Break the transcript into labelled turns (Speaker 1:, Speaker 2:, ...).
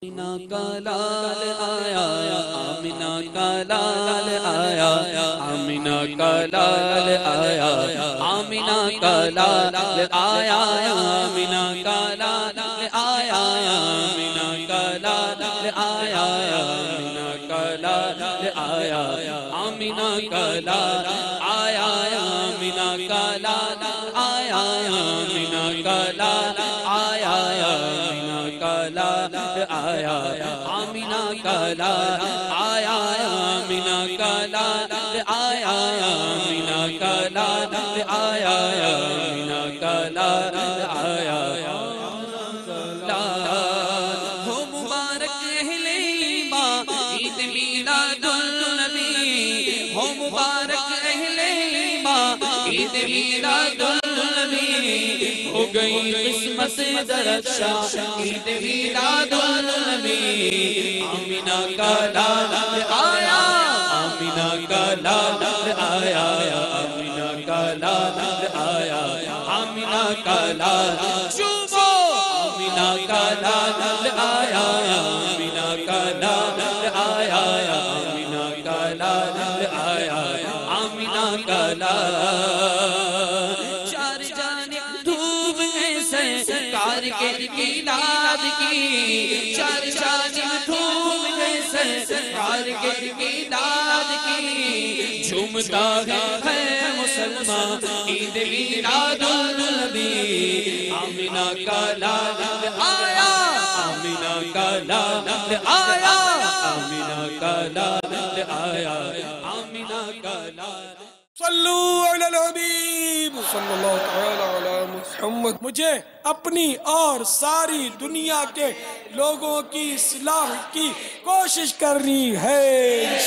Speaker 1: آمینہ کا لال آیا، آمینہ کا لال آیا، آمینہ کا لال آیا، آمینہ کا لال آیا، آمینہ کا لال آیا، آمینہ کا لال آیا، آمینہ کا لال آیا، آمینہ کا لال آیا، آمینہ کا لال آیا، آمینہ کا لال آیا، آمینہ کا لال آیا، آمینہ کا لال آیا، آمینہ کا لال آیا، آمینہ کا لال آیا، آمینہ کا لال آیا، ہو مبارک اہل ایمان عید میلاد النبی، ہو مبارک اہل ایمان عید میلاد النبی، ہو گئی قسمت درخشاں عید میلاد النبی، آمینہ کا لال آیا، آمینہ کا لال آیا، آمینہ کا لال آیا، آمینہ کا لال چوبو، آمینہ کا لال آیا، آمینہ کا لال آیا، آمینہ کا لال آیا، آمینہ کا لال، چار جانب دھوپ ہے سرکار کے میلاد کی، چار جانب دھوپ ہے سرکار کے میلاد کی، جھومتا ہے مسلمان عید میلاد النبی، آمینہ کا لال آیا، آمینہ کا لال آیا، آمینہ کا لال آیا، آمینہ کا لال،
Speaker 2: صلو علی الحبیب صلی اللہ تعالی علی محمد۔ مجھے اپنی اور ساری دنیا کے لوگوں کی اصلاح کی کوشش کرنی ہے۔